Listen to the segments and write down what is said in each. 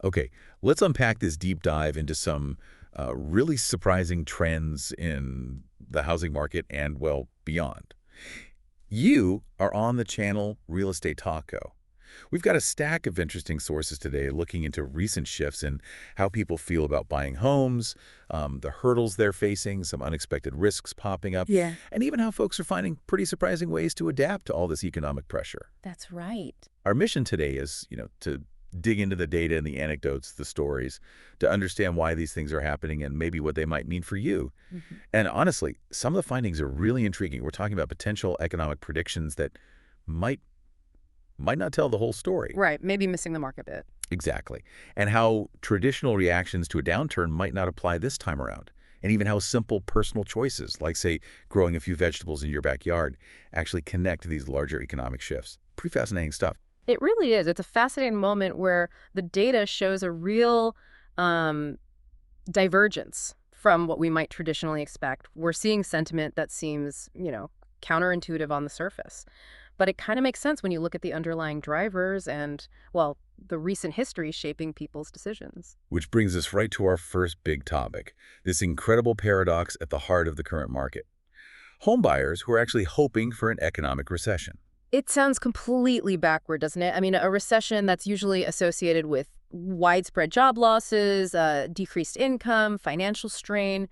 Okay, let's unpack this deep dive into some really surprising trends in the housing market and, well, beyond. You are on the channel Real Estate Taco. We've got a stack of interesting sources today looking into recent shifts in how people feel about buying homes, the hurdles they're facing, some unexpected risks popping up, Yeah. and even how folks are finding pretty surprising ways to adapt to all this economic pressure. That's right. Our mission today is, to dig into the data and the anecdotes, the stories, to understand why these things are happening and maybe what they might mean for you. Mhm. And honestly, some of the findings are really intriguing. We're talking about potential economic predictions that might might not tell the whole story. Right. Maybe missing the mark a bit. Exactly. And how traditional reactions to a downturn might not apply this time around. And even how simple personal choices, like, say, growing a few vegetables in your backyard, actually connect to these larger economic shifts. Pretty fascinating stuff. It really is. It's a fascinating moment where the data shows a real um, divergence from what we might traditionally expect. We're seeing sentiment that seems, counterintuitive on the surface. But it kind of makes sense when you look at the underlying drivers and, well, the recent history shaping people's decisions. Which brings us right to our first big topic, this incredible paradox at the heart of the current market. Homebuyers who are actually hoping for an economic recession. It sounds completely backward, doesn't it? I mean, a recession that's usually associated with widespread job losses, decreased income, financial strain,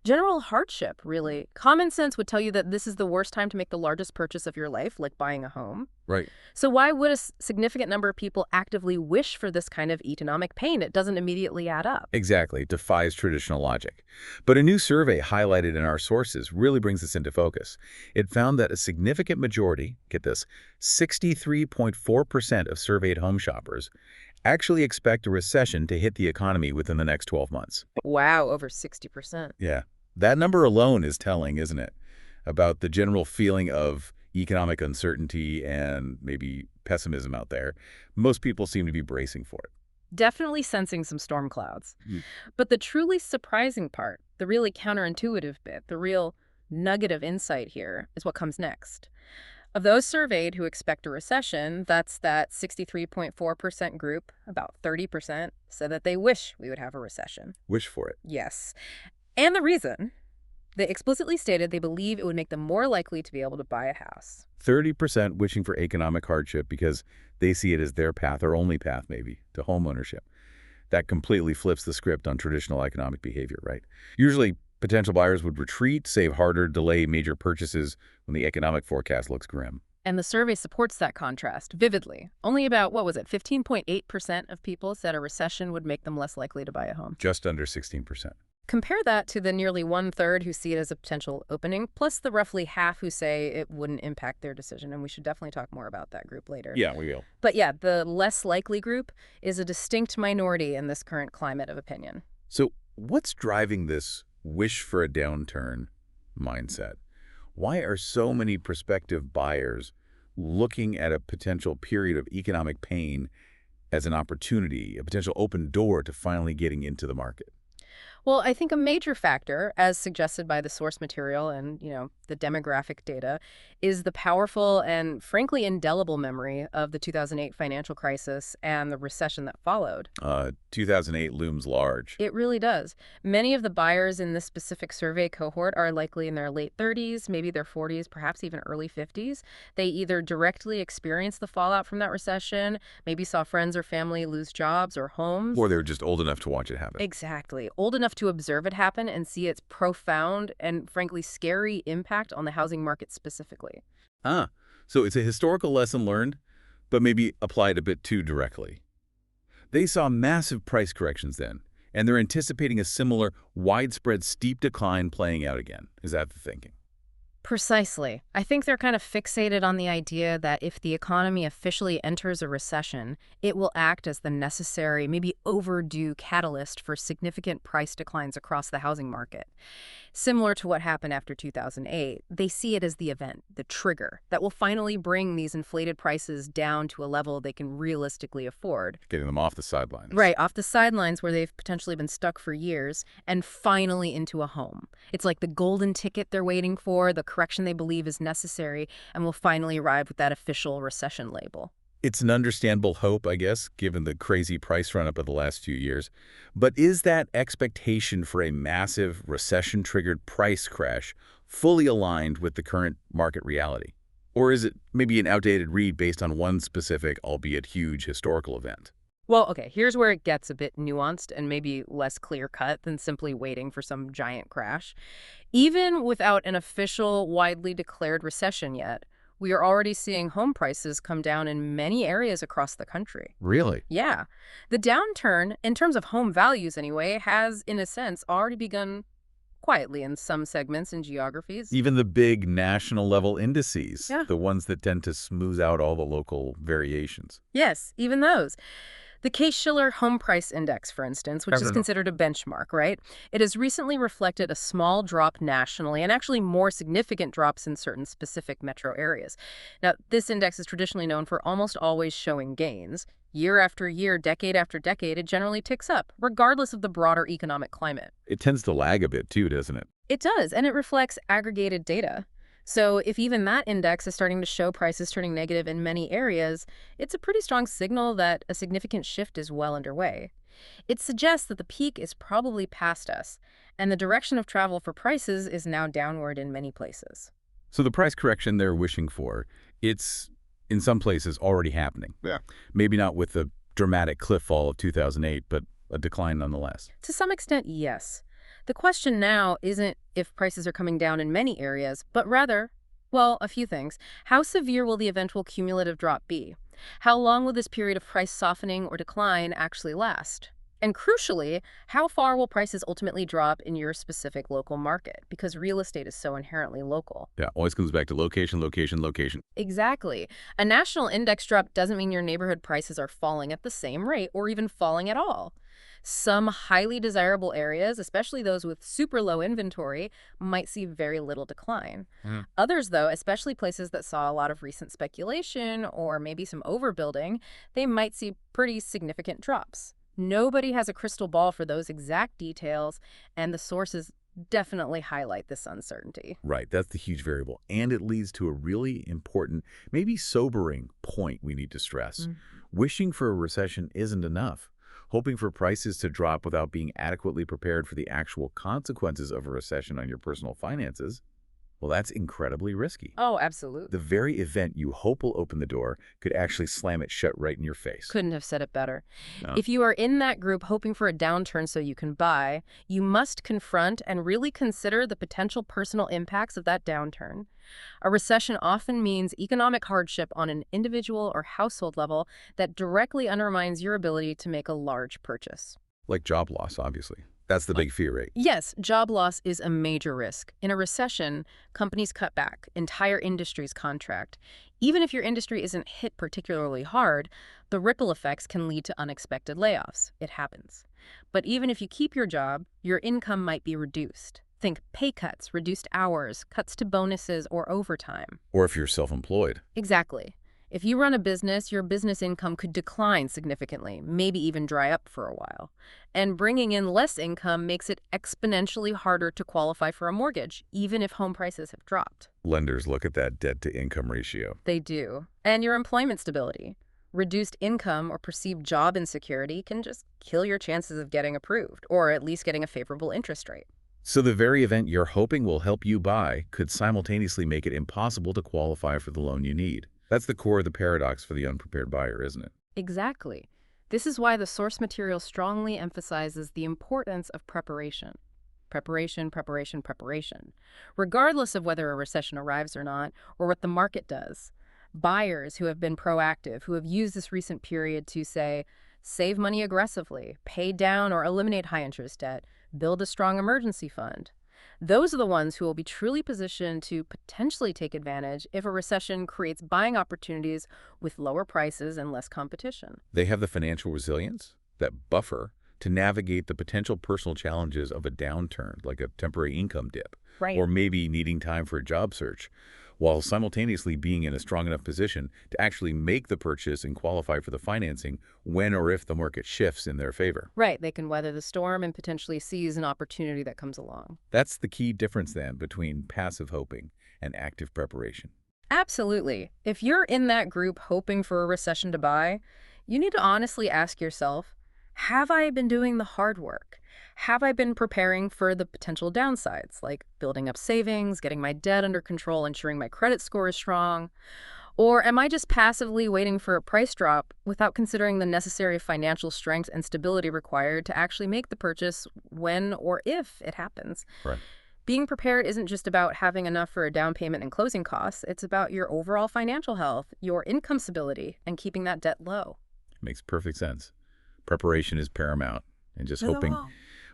general hardship, really. Common sense would tell you that this is the worst time to make the largest purchase of your life, like buying a home. Right. So why would a significant number of people actively wish for this kind of economic pain? It doesn't immediately add up. Exactly. It defies traditional logic. But a new survey highlighted in our sources really brings this into focus. It found that a significant majority, get this, 63.4% of surveyed home shoppers actually expect a recession to hit the economy within the next 12 months. Wow, over 60%. Yeah. That number alone is telling, isn't it? About the general feeling of economic uncertainty and maybe pessimism out there. Most people seem to be bracing for it. Definitely sensing some storm clouds. Mm. But the truly surprising part, the really counterintuitive bit, the real nugget of insight here is what comes next. Of those surveyed who expect a recession, that's that 63.4% group, about 30%, said that they wish we would have a recession. Wish for it. Yes. And the reason, they explicitly stated they believe it would make them more likely to be able to buy a house. 30% wishing for economic hardship because they see it as their path or only path, maybe, to homeownership. That completely flips the script on traditional economic behavior, right? Usually, potential buyers would retreat, save harder, delay major purchases when the economic forecast looks grim. And the survey supports that contrast vividly. Only about, 15.8% of people said a recession would make them less likely to buy a home. Just under 16%. Compare that to the nearly one-third who see it as a potential opening, plus the roughly half who say it wouldn't impact their decision, and we should definitely talk more about that group later. Yeah, we will. But yeah, the less likely group is a distinct minority in this current climate of opinion. So what's driving this wish for a downturn mindset? Why are so many prospective buyers looking at a potential period of economic pain as an opportunity, a potential open door to finally getting into the market? Well, I think a major factor, as suggested by the source material and, the demographic data, is the powerful and frankly indelible memory of the 2008 financial crisis and the recession that followed. 2008 looms large. It really does. Many of the buyers in this specific survey cohort are likely in their late 30s, maybe their 40s, perhaps even early 50s. They either directly experienced the fallout from that recession, maybe saw friends or family lose jobs or homes. Or they're just old enough to watch it happen. Exactly. Old enough to observe it happen and see its profound and frankly scary impact on the housing market specifically. So it's a historical lesson learned, but maybe applied a bit too directly. They saw massive price corrections then, and they're anticipating a similar widespread steep decline playing out again. Is that the thinking? Precisely. I think they're kind of fixated on the idea that if the economy officially enters a recession, it will act as the necessary, maybe overdue catalyst for significant price declines across the housing market. Similar to what happened after 2008, they see it as the event, the trigger, that will finally bring these inflated prices down to a level they can realistically afford. Getting them off the sidelines. Right, off the sidelines where they've potentially been stuck for years, and finally into a home. It's like the golden ticket they're waiting for, the correction they believe is necessary, and will finally arrive with that official recession label. It's an understandable hope, I guess, given the crazy price run-up of the last few years. But is that expectation for a massive recession-triggered price crash fully aligned with the current market reality? Or is it maybe an outdated read based on one specific, albeit huge, historical event? Well, okay, here's where it gets a bit nuanced and maybe less clear-cut than simply waiting for some giant crash. Even without an official, widely declared recession yet, we are already seeing home prices come down in many areas across the country. Really? Yeah. The downturn, in terms of home values anyway, has, in a sense, already begun quietly in some segments and geographies. Even the big national level indices, Yeah. the ones that tend to smooth out all the local variations. Yes, even those. The Case-Shiller Home Price Index, for instance, which Never is know. considered a benchmark, right? It has recently reflected a small drop nationally and actually more significant drops in certain specific metro areas. Now, this index is traditionally known for almost always showing gains. Year after year, decade after decade, it generally ticks up, regardless of the broader economic climate. It tends to lag a bit too, doesn't it? It does, and it reflects aggregated data. So if even that index is starting to show prices turning negative in many areas, it's a pretty strong signal that a significant shift is well underway. It suggests that the peak is probably past us, and the direction of travel for prices is now downward in many places. So the price correction they're wishing for, it's in some places already happening. Yeah. Maybe not with the dramatic cliff fall of 2008, but a decline nonetheless. To some extent, yes. The question now isn't if prices are coming down in many areas, but rather, well, a few things. How severe will the eventual cumulative drop be? How long will this period of price softening or decline actually last? And crucially, how far will prices ultimately drop in your specific local market? Because real estate is so inherently local. Yeah, always comes back to location, location, location. Exactly. A national index drop doesn't mean your neighborhood prices are falling at the same rate or even falling at all. Some highly desirable areas, especially those with super low inventory, might see very little decline. Others, though, especially places that saw a lot of recent speculation or maybe some overbuilding, they might see pretty significant drops. Nobody has a crystal ball for those exact details, and the sources definitely highlight this uncertainty. Right, that's the huge variable. And it leads to a really important, maybe sobering point we need to stress. Wishing for a recession isn't enough. Hoping for prices to drop without being adequately prepared for the actual consequences of a recession on your personal finances, well, that's incredibly risky. Oh, absolutely. The very event you hope will open the door could actually slam it shut right in your face. Couldn't have said it better. No. If you are in that group hoping for a downturn so you can buy, you must confront and really consider the potential personal impacts of that downturn. A recession often means economic hardship on an individual or household level that directly undermines your ability to make a large purchase. Like job loss, obviously. That's the big fear, right? Yes, job loss is a major risk. In a recession, companies cut back, entire industries contract. Even if your industry isn't hit particularly hard, the ripple effects can lead to unexpected layoffs. It happens. But even if you keep your job, your income might be reduced. Think pay cuts, reduced hours, cuts to bonuses or overtime. Or if you're self-employed. Exactly. If you run a business, your business income could decline significantly, maybe even dry up for a while. And bringing in less income makes it exponentially harder to qualify for a mortgage, even if home prices have dropped. Lenders look at that debt-to-income ratio. They do. And your employment stability. Reduced income or perceived job insecurity can just kill your chances of getting approved, or at least getting a favorable interest rate. So the very event you're hoping will help you buy could simultaneously make it impossible to qualify for the loan you need. That's the core of the paradox for the unprepared buyer, isn't it? Exactly. This is why the source material strongly emphasizes the importance of preparation. Preparation, preparation, preparation. Regardless of whether a recession arrives or not, or what the market does. Buyers who have been proactive, who have used this recent period to, say, save money aggressively, pay down or eliminate high-interest debt, build a strong emergency fund. Those are the ones who will be truly positioned to potentially take advantage if a recession creates buying opportunities with lower prices and less competition. They have the financial resilience, that buffer, to navigate the potential personal challenges of a downturn, like a temporary income dip, Right. or maybe needing time for a job search, while simultaneously being in a strong enough position to actually make the purchase and qualify for the financing when or if the market shifts in their favor. Right, they can weather the storm and potentially seize an opportunity that comes along. That's the key difference then between passive hoping and active preparation. Absolutely. If you're in that group hoping for a recession to buy, you need to honestly ask yourself, have I been doing the hard work? Have I been preparing for the potential downsides, like building up savings, getting my debt under control, ensuring my credit score is strong? Or am I just passively waiting for a price drop without considering the necessary financial strength and stability required to actually make the purchase when or if it happens? Right. Being prepared isn't just about having enough for a down payment and closing costs. It's about your overall financial health, your income stability, and keeping that debt low. Makes perfect sense. Preparation is paramount, and just Does it hoping, all?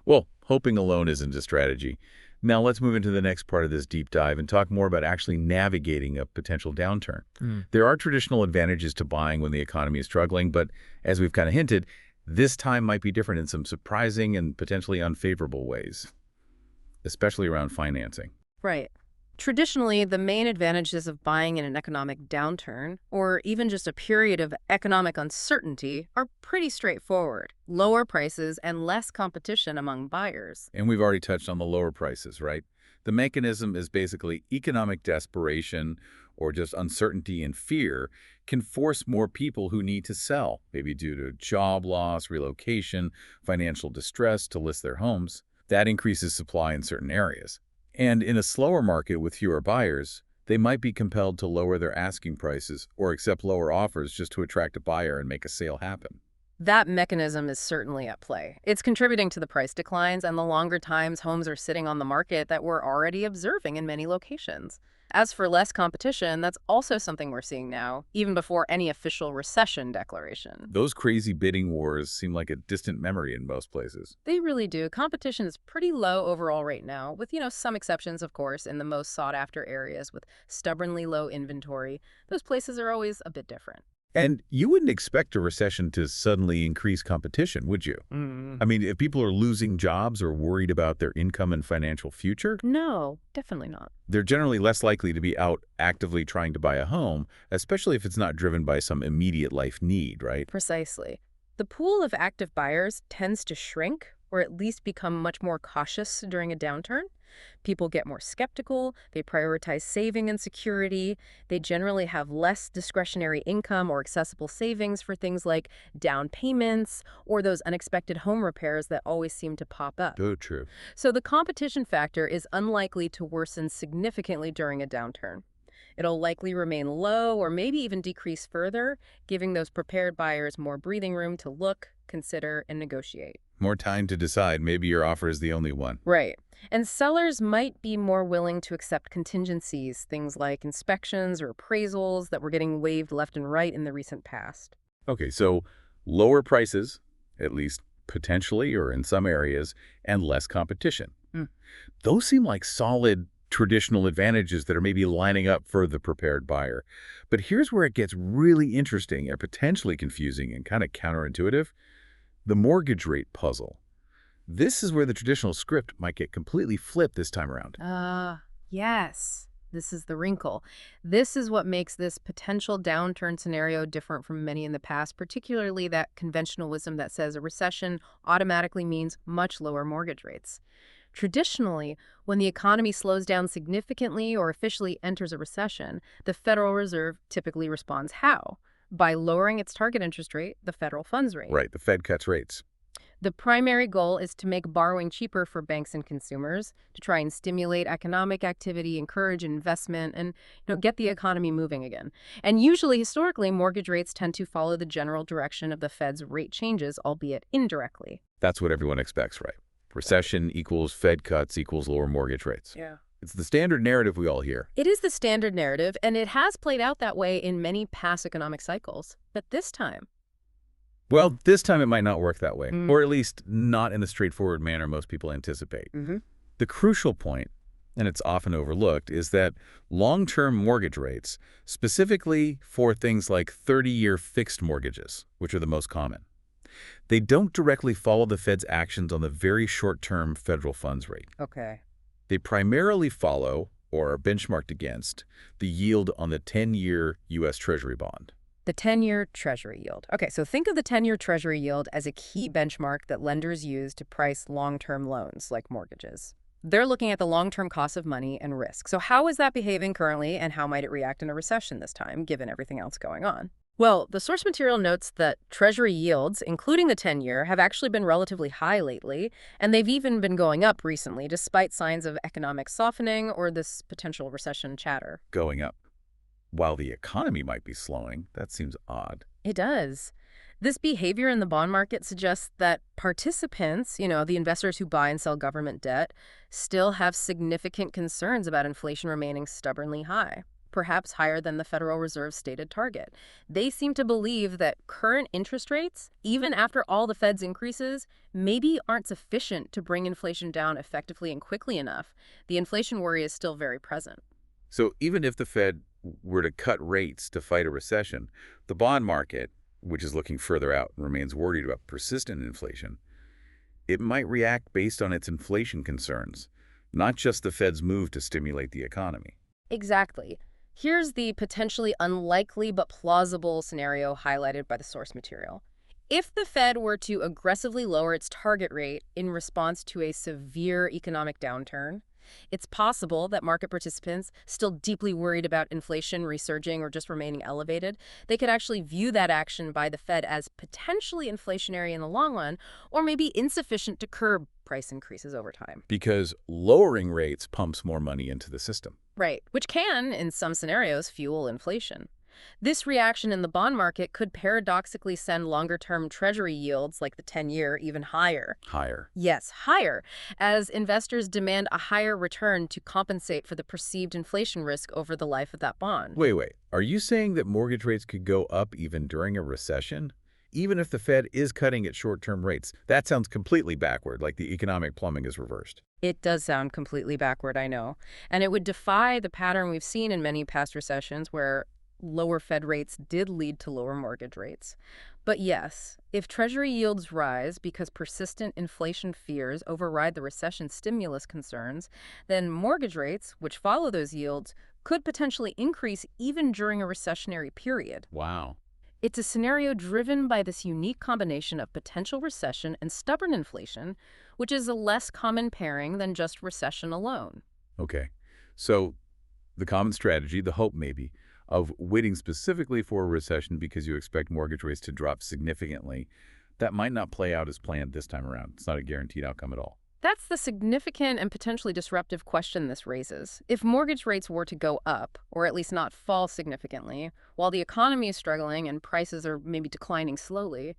well, hoping alone isn't a strategy. Now let's move into the next part of this deep dive and talk more about actually navigating a potential downturn. There are traditional advantages to buying when the economy is struggling, but as we've kind of hinted, this time might be different in some surprising and potentially unfavorable ways, especially around financing. Right. Traditionally, the main advantages of buying in an economic downturn, or even just a period of economic uncertainty, are pretty straightforward. Lower prices and less competition among buyers. And we've already touched on the lower prices, right? The mechanism is basically economic desperation or just uncertainty and fear can force more people who need to sell, maybe due to job loss, relocation, financial distress, to list their homes. That increases supply in certain areas. And in a slower market with fewer buyers, they might be compelled to lower their asking prices or accept lower offers just to attract a buyer and make a sale happen. That mechanism is certainly at play. It's contributing to the price declines and the longer times homes are sitting on the market that we're already observing in many locations. As for less competition, that's also something we're seeing now, even before any official recession declaration. Those crazy bidding wars seem like a distant memory in most places. They really do. Competition is pretty low overall right now, with, some exceptions, of course, in the most sought-after areas with stubbornly low inventory. Those places are always a bit different. And you wouldn't expect a recession to suddenly increase competition, would you? I mean, if people are losing jobs or worried about their income and financial future, No, definitely not. they're generally less likely to be out actively trying to buy a home, especially if it's not driven by some immediate life need, right? Precisely. The pool of active buyers tends to shrink or at least become much more cautious during a downturn. People get more skeptical, they prioritize saving and security, they generally have less discretionary income or accessible savings for things like down payments or those unexpected home repairs that always seem to pop up. Oh, true. So the competition factor is unlikely to worsen significantly during a downturn. It'll likely remain low or maybe even decrease further, giving those prepared buyers more breathing room to look, consider, and negotiate. More time to decide. Maybe your offer is the only one. Right. And sellers might be more willing to accept contingencies, things like inspections or appraisals that were getting waived left and right in the recent past. Okay, so lower prices, at least potentially or in some areas, and less competition. Mm. Those seem like solid traditional advantages that are maybe lining up for the prepared buyer. But here's where it gets really interesting and potentially confusing and kind of counterintuitive. The mortgage rate puzzle. This is where the traditional script might get completely flipped this time around. Yes. This is the wrinkle. This is what makes this potential downturn scenario different from many in the past, particularly that conventional wisdom that says a recession automatically means much lower mortgage rates. Traditionally, when the economy slows down significantly or officially enters a recession, the Federal Reserve typically responds how? By lowering its target interest rate, the federal funds rate. Right, the Fed cuts rates. The primary goal is to make borrowing cheaper for banks and consumers, to try and stimulate economic activity, encourage investment, and get the economy moving again. And usually, historically, mortgage rates tend to follow the general direction of the Fed's rate changes, albeit indirectly. That's what everyone expects, right? Recession equals Fed cuts equals lower mortgage rates. Yeah. It's the standard narrative we all hear. It is the standard narrative, and it has played out that way in many past economic cycles. But this time, Well, this time it might not work that way, or at least not in the straightforward manner most people anticipate. The crucial point, and it's often overlooked, is that long-term mortgage rates, specifically for things like 30-year fixed mortgages, which are the most common, they don't directly follow the Fed's actions on the very short-term federal funds rate. Okay. They primarily follow, or are benchmarked against, the yield on the 10-year U.S. Treasury bond. The 10-year Treasury yield. Okay, so think of the 10-year Treasury yield as a key benchmark that lenders use to price long-term loans, like mortgages. They're looking at the long-term cost of money and risk. So how is that behaving currently, and how might it react in a recession this time, given everything else going on? Well, the source material notes that Treasury yields, including the 10-year, have actually been relatively high lately, and they've even been going up recently, despite signs of economic softening or this potential recession chatter. Going up. While the economy might be slowing, that seems odd. It does. This behavior in the bond market suggests that participants, the investors who buy and sell government debt, still have significant concerns about inflation remaining stubbornly high, perhaps higher than the Federal Reserve's stated target. They seem to believe that current interest rates, even after all the Fed's increases, maybe aren't sufficient to bring inflation down effectively and quickly enough. The inflation worry is still very present. So even if the Fed were to cut rates to fight a recession, the bond market, which is looking further out and remains worried about persistent inflation, it might react based on its inflation concerns, not just the Fed's move to stimulate the economy. Exactly. Here's the potentially unlikely but plausible scenario highlighted by the source material. If the Fed were to aggressively lower its target rate in response to a severe economic downturn, it's possible that market participants, still deeply worried about inflation resurging or just remaining elevated, they could actually view that action by the Fed as potentially inflationary in the long run, or maybe insufficient to curb price increases over time. Because lowering rates pumps more money into the system. Right, which can, in some scenarios, fuel inflation. This reaction in the bond market could paradoxically send longer-term Treasury yields, like the 10-year, even higher. Higher. Yes, higher, as investors demand a higher return to compensate for the perceived inflation risk over the life of that bond. Wait. Are you saying that mortgage rates could go up even during a recession? Even if the Fed is cutting its short-term rates? That sounds completely backward, like the economic plumbing is reversed. It does sound completely backward, I know. And it would defy the pattern we've seen in many past recessions where lower Fed rates did lead to lower mortgage rates. But yes, if Treasury yields rise because persistent inflation fears override the recession stimulus concerns, then mortgage rates, which follow those yields, could potentially increase even during a recessionary period. Wow. It's a scenario driven by this unique combination of potential recession and stubborn inflation, which is a less common pairing than just recession alone. Okay. So the common strategy, the hope maybe, of waiting specifically for a recession because you expect mortgage rates to drop significantly, that might not play out as planned this time around. It's not a guaranteed outcome at all. That's the significant and potentially disruptive question this raises. If mortgage rates were to go up, or at least not fall significantly, while the economy is struggling and prices are maybe declining slowly,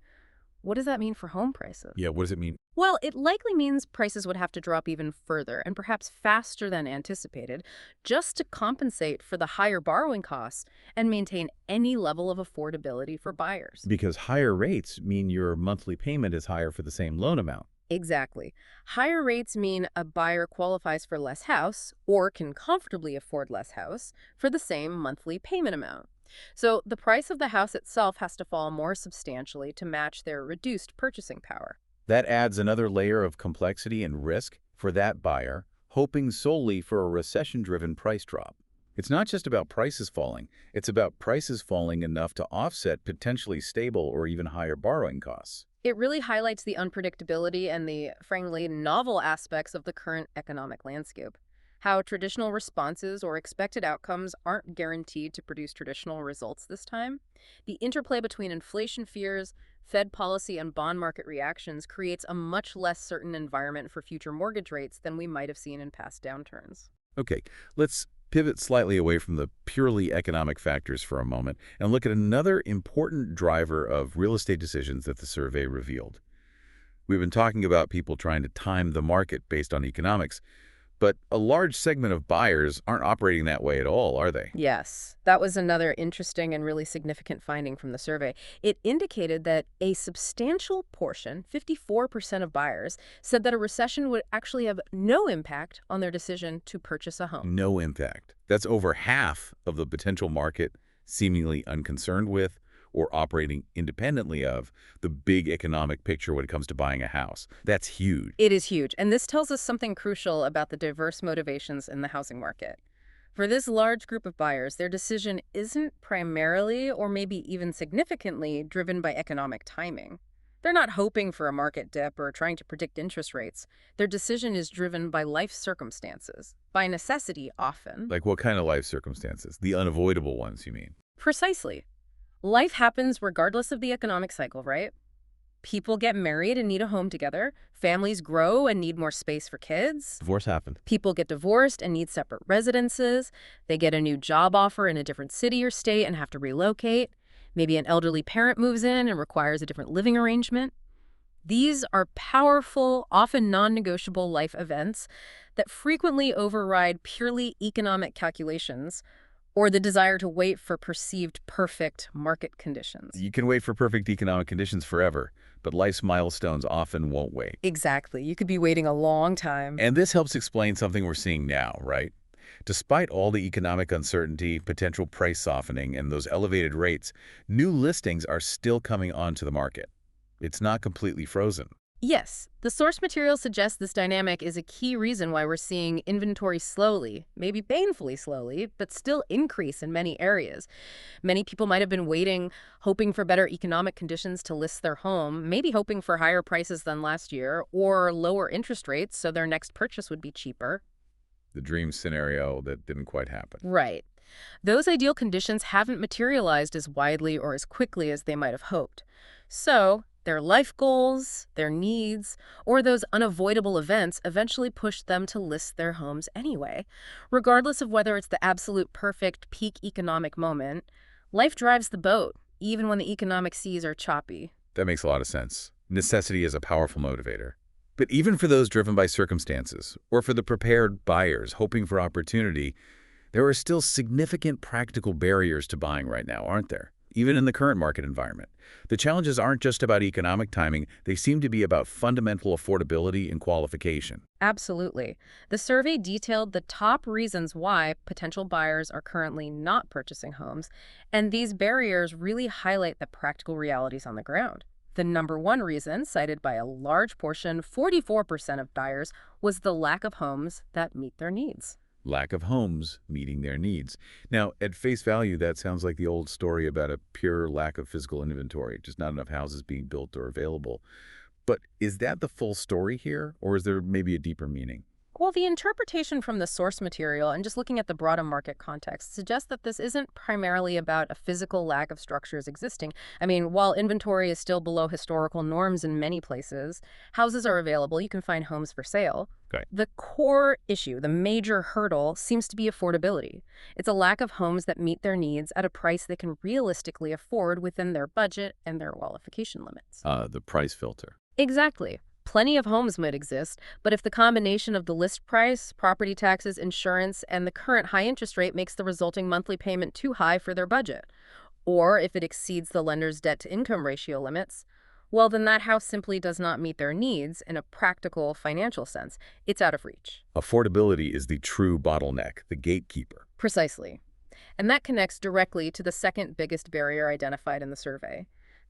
what does that mean for home prices? Yeah, what does it mean? Well, it likely means prices would have to drop even further, and perhaps faster than anticipated, just to compensate for the higher borrowing costs and maintain any level of affordability for buyers. Because higher rates mean your monthly payment is higher for the same loan amount. Exactly. Higher rates mean a buyer qualifies for less house, or can comfortably afford less house, for the same monthly payment amount. So the price of the house itself has to fall more substantially to match their reduced purchasing power. That adds another layer of complexity and risk for that buyer, hoping solely for a recession-driven price drop. It's not just about prices falling. It's about prices falling enough to offset potentially stable or even higher borrowing costs. It really highlights the unpredictability and the, frankly, novel aspects of the current economic landscape. How traditional responses or expected outcomes aren't guaranteed to produce traditional results this time. The interplay between inflation fears, Fed policy, and bond market reactions creates a much less certain environment for future mortgage rates than we might have seen in past downturns. Okay, let's pivot slightly away from the purely economic factors for a moment and look at another important driver of real estate decisions that the survey revealed. We've been talking about people trying to time the market based on economics, but a large segment of buyers aren't operating that way at all, are they? Yes, that was another interesting and really significant finding from the survey. It indicated that a substantial portion, 54% of buyers, said that a recession would actually have no impact on their decision to purchase a home. No impact. That's over half of the potential market seemingly unconcerned with or operating independently of the big economic picture when it comes to buying a house. That's huge. It is huge, and this tells us something crucial about the diverse motivations in the housing market. For this large group of buyers, their decision isn't primarily or maybe even significantly driven by economic timing. They're not hoping for a market dip or trying to predict interest rates. Their decision is driven by life circumstances, by necessity often. Like what kind of life circumstances? The unavoidable ones, you mean? Precisely. Life happens regardless of the economic cycle, right? People get married and need a home together. Families grow and need more space for kids. Divorce happened. People get divorced and need separate residences. They get a new job offer in a different city or state and have to relocate. Maybe an elderly parent moves in and requires a different living arrangement. These are powerful, often non-negotiable life events that frequently override purely economic calculations or the desire to wait for perceived perfect market conditions. You can wait for perfect economic conditions forever, but life's milestones often won't wait. Exactly. You could be waiting a long time. And this helps explain something we're seeing now, right? Despite all the economic uncertainty, potential price softening, and those elevated rates, new listings are still coming onto the market. It's not completely frozen. Yes, the source material suggests this dynamic is a key reason why we're seeing inventory slowly, maybe painfully slowly, but still increase in many areas. Many people might have been waiting, hoping for better economic conditions to list their home, maybe hoping for higher prices than last year, or lower interest rates so their next purchase would be cheaper. The dream scenario that didn't quite happen. Right. Those ideal conditions haven't materialized as widely or as quickly as they might have hoped. So, their life goals, their needs, or those unavoidable events eventually push them to list their homes anyway. Regardless of whether it's the absolute perfect peak economic moment, life drives the boat, even when the economic seas are choppy. That makes a lot of sense. Necessity is a powerful motivator. But even for those driven by circumstances, or for the prepared buyers hoping for opportunity, there are still significant practical barriers to buying right now, aren't there? Even in the current market environment. The challenges aren't just about economic timing, they seem to be about fundamental affordability and qualification. Absolutely. The survey detailed the top reasons why potential buyers are currently not purchasing homes, and these barriers really highlight the practical realities on the ground. The number one reason, cited by a large portion, 44% of buyers, was the lack of homes that meet their needs. Lack of homes meeting their needs. Now, at face value, that sounds like the old story about a pure lack of physical inventory, just not enough houses being built or available. But is that the full story here, or is there maybe a deeper meaning? Well, the interpretation from the source material and just looking at the broader market context suggests that this isn't primarily about a physical lack of structures existing. I mean, while inventory is still below historical norms in many places, houses are available, you can find homes for sale. Okay. The core issue, the major hurdle, seems to be affordability. It's a lack of homes that meet their needs at a price they can realistically afford within their budget and their qualification limits. The price filter. Exactly. Plenty of homes might exist, but if the combination of the list price, property taxes, insurance, and the current high interest rate makes the resulting monthly payment too high for their budget, or if it exceeds the lender's debt-to-income ratio limits, well, then that house simply does not meet their needs in a practical financial sense. It's out of reach. Affordability is the true bottleneck, the gatekeeper. Precisely. And that connects directly to the second biggest barrier identified in the survey.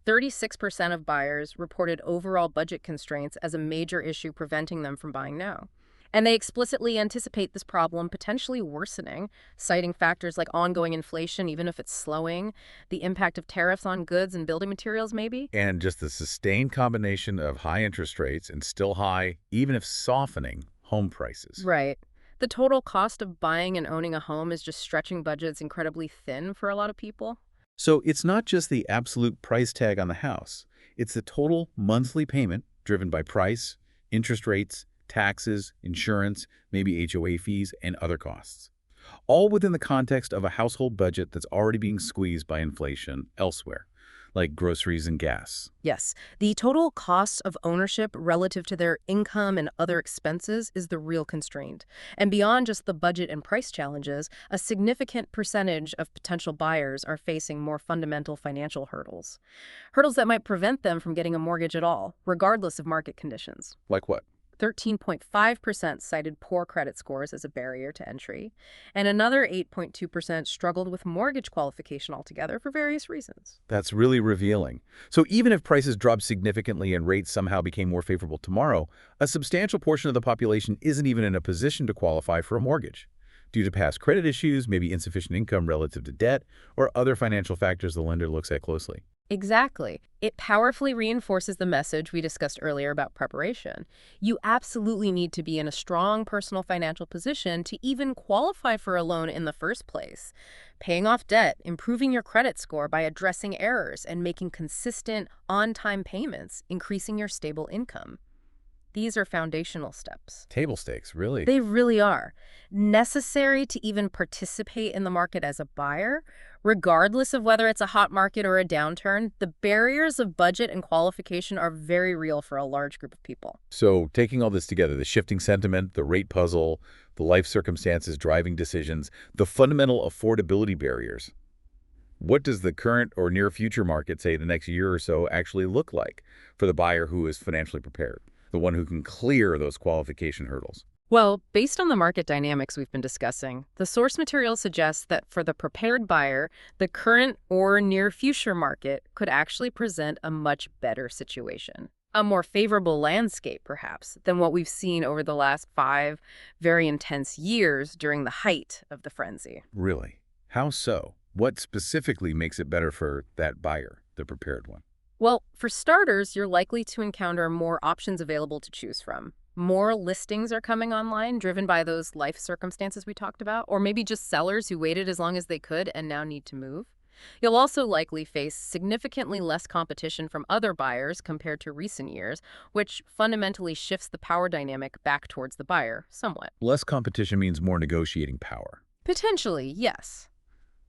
36% of buyers reported overall budget constraints as a major issue preventing them from buying now. And they explicitly anticipate this problem potentially worsening, citing factors like ongoing inflation, even if it's slowing, the impact of tariffs on goods and building materials maybe. And just the sustained combination of high interest rates and still high, even if softening, home prices. Right. The total cost of buying and owning a home is just stretching budgets incredibly thin for a lot of people. So it's not just the absolute price tag on the house. It's the total monthly payment driven by price, interest rates, taxes, insurance, maybe HOA fees, and other costs. All within the context of a household budget that's already being squeezed by inflation elsewhere, like groceries and gas. Yes, the total cost of ownership relative to their income and other expenses is the real constraint. And beyond just the budget and price challenges, a significant percentage of potential buyers are facing more fundamental financial hurdles. Hurdles that might prevent them from getting a mortgage at all, regardless of market conditions. Like what? 13.5% cited poor credit scores as a barrier to entry, and another 8.2% struggled with mortgage qualification altogether for various reasons. That's really revealing. So even if prices dropped significantly and rates somehow became more favorable tomorrow, a substantial portion of the population isn't even in a position to qualify for a mortgage due to past credit issues, maybe insufficient income relative to debt, or other financial factors the lender looks at closely. Exactly. It powerfully reinforces the message we discussed earlier about preparation. You absolutely need to be in a strong personal financial position to even qualify for a loan in the first place. Paying off debt, improving your credit score by addressing errors, and making consistent, on-time payments, increasing your stable income. These are foundational steps. Table stakes, really. They really are. Necessary to even participate in the market as a buyer, regardless of whether it's a hot market or a downturn. The barriers of budget and qualification are very real for a large group of people. So taking all this together, the shifting sentiment, the rate puzzle, the life circumstances driving decisions, the fundamental affordability barriers. What does the current or near future market, say the next year or so, actually look like for the buyer who is financially prepared, the one who can clear those qualification hurdles? Well, based on the market dynamics we've been discussing, the source material suggests that for the prepared buyer, the current or near future market could actually present a much better situation. A more favorable landscape, perhaps, than what we've seen over the last 5 very intense years during the height of the frenzy. Really? How so? What specifically makes it better for that buyer, the prepared one? Well, for starters, you're likely to encounter more options available to choose from. More listings are coming online, driven by those life circumstances we talked about, or maybe just sellers who waited as long as they could and now need to move. You'll also likely face significantly less competition from other buyers compared to recent years, which fundamentally shifts the power dynamic back towards the buyer somewhat. Less competition means more negotiating power. Potentially, yes.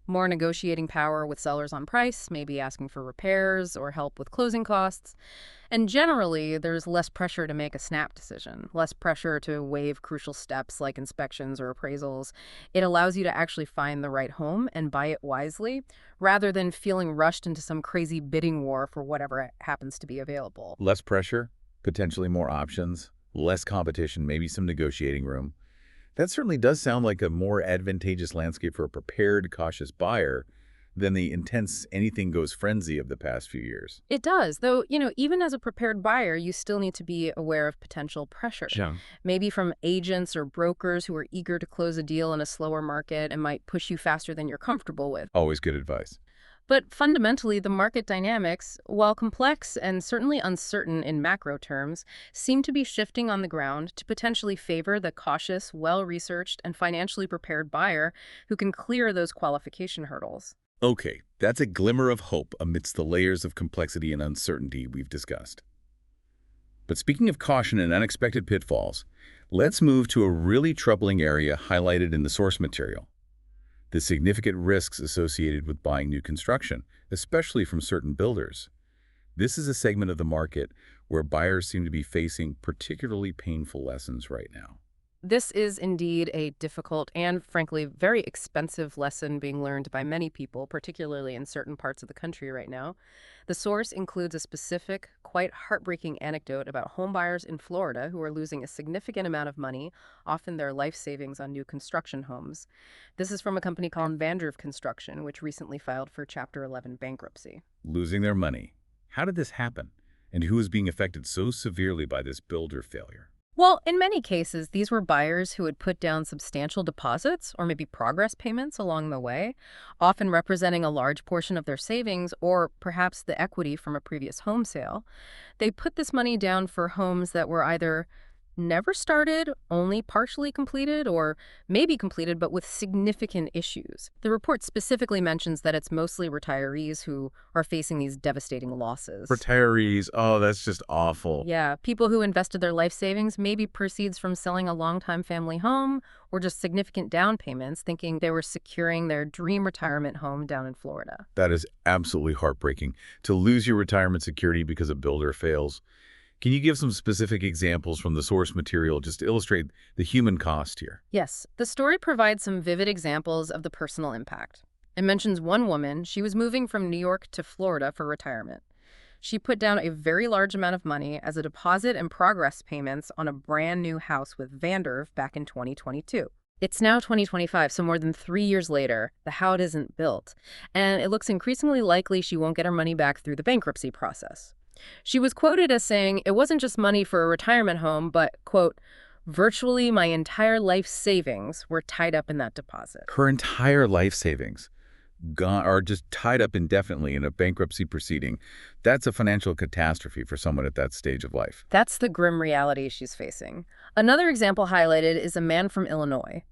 More negotiating power with sellers on price, maybe asking for repairs or help with closing costs. And generally, there's less pressure to make a snap decision, less pressure to waive crucial steps like inspections or appraisals. It allows you to actually find the right home and buy it wisely, rather than feeling rushed into some crazy bidding war for whatever happens to be available. Less pressure, potentially more options, less competition, maybe some negotiating room. That certainly does sound like a more advantageous landscape for a prepared, cautious buyer than the intense anything-goes frenzy of the past few years. It does, though, even as a prepared buyer, you still need to be aware of potential pressure. Yeah. Maybe from agents or brokers who are eager to close a deal in a slower market and might push you faster than you're comfortable with. Always good advice. But fundamentally, the market dynamics, while complex and certainly uncertain in macro terms, seem to be shifting on the ground to potentially favor the cautious, well-researched, and financially prepared buyer who can clear those qualification hurdles. Okay, that's a glimmer of hope amidst the layers of complexity and uncertainty we've discussed. But speaking of caution and unexpected pitfalls, let's move to a really troubling area highlighted in the source material: the significant risks associated with buying new construction, especially from certain builders. This is a segment of the market where buyers seem to be facing particularly painful lessons right now. This is indeed a difficult and, frankly, very expensive lesson being learned by many people, particularly in certain parts of the country right now. The source includes a specific, quite heartbreaking anecdote about homebuyers in Florida who are losing a significant amount of money, often their life savings, on new construction homes. This is from a company called Vanderve Construction, which recently filed for Chapter 11 bankruptcy. Losing their money. How did this happen? And who is being affected so severely by this builder failure? Well, in many cases, these were buyers who had put down substantial deposits or maybe progress payments along the way, often representing a large portion of their savings or perhaps the equity from a previous home sale. They put this money down for homes that were either never started, only partially completed, or maybe completed but with significant issues. The report specifically mentions that it's mostly retirees who are facing these devastating losses. Retirees, oh, that's just awful. Yeah, people who invested their life savings, maybe proceeds from selling a longtime family home or just significant down payments, thinking they were securing their dream retirement home down in Florida. That is absolutely heartbreaking. To lose your retirement security because a builder fails. Can you give some specific examples from the source material just to illustrate the human cost here? Yes, the story provides some vivid examples of the personal impact. It mentions one woman. She was moving from New York to Florida for retirement. She put down a very large amount of money as a deposit and progress payments on a brand new house with Vanderve back in 2022. It's now 2025, so more than 3 years later, the house isn't built, and it looks increasingly likely she won't get her money back through the bankruptcy process. She was quoted as saying it wasn't just money for a retirement home, but, quote, virtually my entire life savings were tied up in that deposit. Her entire life savings. gone, are just tied up indefinitely in a bankruptcy proceeding, that's a financial catastrophe for someone at that stage of life. That's the grim reality she's facing. Another example highlighted is a man from Illinois.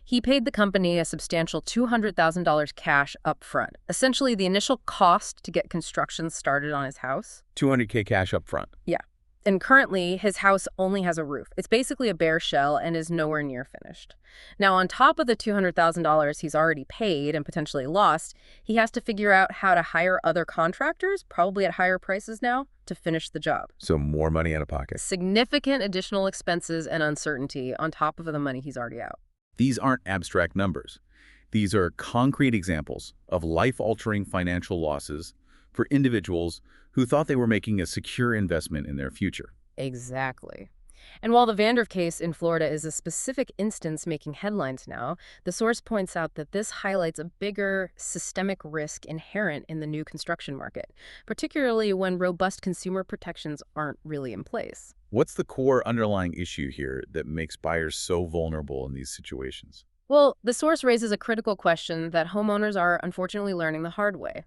He paid the company a substantial $200,000 cash up front, essentially the initial cost to get construction started on his house. 200K cash up front. Yeah. And currently, his house only has a roof. It's basically a bare shell and is nowhere near finished. Now, on top of the $200,000 he's already paid and potentially lost, he has to figure out how to hire other contractors, probably at higher prices now, to finish the job. So more money out of pocket. Significant additional expenses and uncertainty on top of the money he's already out. These aren't abstract numbers. These are concrete examples of life-altering financial losses for individuals who thought they were making a secure investment in their future. Exactly. And while the Vanderve case in Florida is a specific instance making headlines now, the source points out that this highlights a bigger systemic risk inherent in the new construction market, particularly when robust consumer protections aren't really in place. What's the core underlying issue here that makes buyers so vulnerable in these situations? Well, the source raises a critical question that homeowners are unfortunately learning the hard way.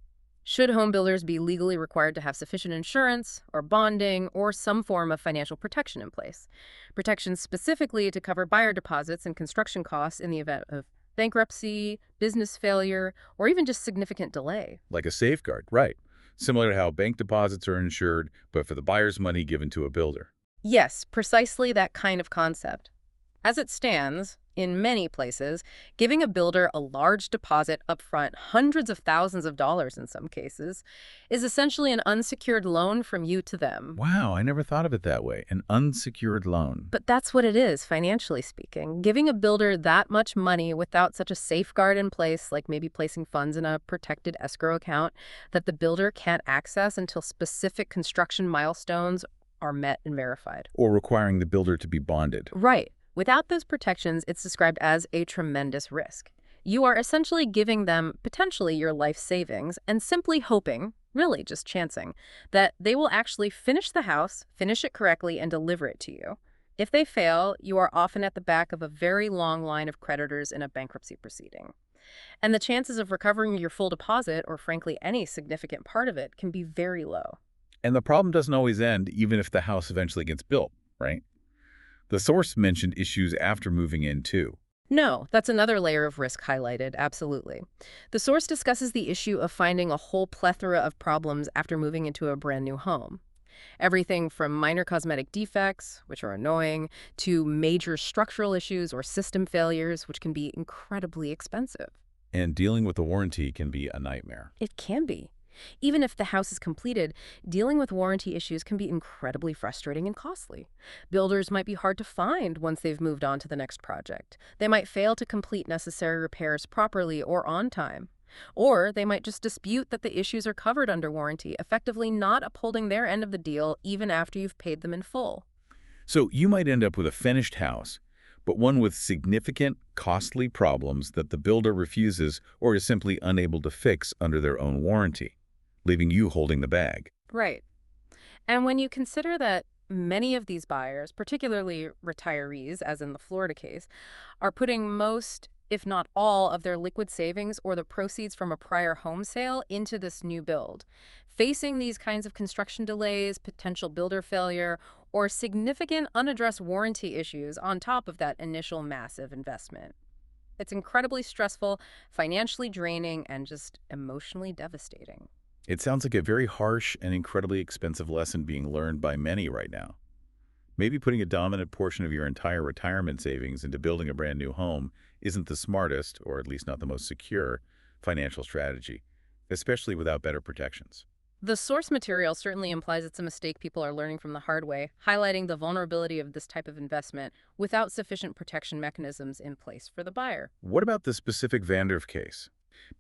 Should home builders be legally required to have sufficient insurance or bonding or some form of financial protection in place? Protections specifically to cover buyer deposits and construction costs in the event of bankruptcy, business failure, or even just significant delay. Like a safeguard, right. Similar to how bank deposits are insured, but for the buyer's money given to a builder. Yes, precisely that kind of concept. As it stands, in many places, giving a builder a large deposit upfront, hundreds of thousands of dollars in some cases, is essentially an unsecured loan from you to them. Wow, I never thought of it that way. An unsecured loan. But that's what it is, financially speaking. Giving a builder that much money without such a safeguard in place, like maybe placing funds in a protected escrow account that the builder can't access until specific construction milestones are met and verified. Or requiring the builder to be bonded. Right. Without those protections, it's described as a tremendous risk. You are essentially giving them potentially your life savings and simply hoping, really just chancing, that they will actually finish the house, finish it correctly, and deliver it to you. If they fail, you are often at the back of a very long line of creditors in a bankruptcy proceeding. And the chances of recovering your full deposit, or frankly any significant part of it, can be very low. And the problem doesn't always end even if the house eventually gets built, right? The source mentioned issues after moving in, too. No, that's another layer of risk highlighted, absolutely. The source discusses the issue of finding a whole plethora of problems after moving into a brand new home. Everything from minor cosmetic defects, which are annoying, to major structural issues or system failures, which can be incredibly expensive. And dealing with the warranty can be a nightmare. It can be. Even if the house is completed, dealing with warranty issues can be incredibly frustrating and costly. Builders might be hard to find once they've moved on to the next project. They might fail to complete necessary repairs properly or on time. Or they might just dispute that the issues are covered under warranty, effectively not upholding their end of the deal even after you've paid them in full. So you might end up with a finished house, but one with significant, costly problems that the builder refuses or is simply unable to fix under their own warranty, leaving you holding the bag. Right. And when you consider that many of these buyers, particularly retirees, as in the Florida case, are putting most, if not all, of their liquid savings or the proceeds from a prior home sale into this new build, facing these kinds of construction delays, potential builder failure, or significant unaddressed warranty issues on top of that initial massive investment. It's incredibly stressful, financially draining, and just emotionally devastating. It sounds like a very harsh and incredibly expensive lesson being learned by many right now. Maybe putting a dominant portion of your entire retirement savings into building a brand new home isn't the smartest, or at least not the most secure, financial strategy, especially without better protections. The source material certainly implies it's a mistake people are learning from the hard way, highlighting the vulnerability of this type of investment without sufficient protection mechanisms in place for the buyer. What about the specific Vanderve case?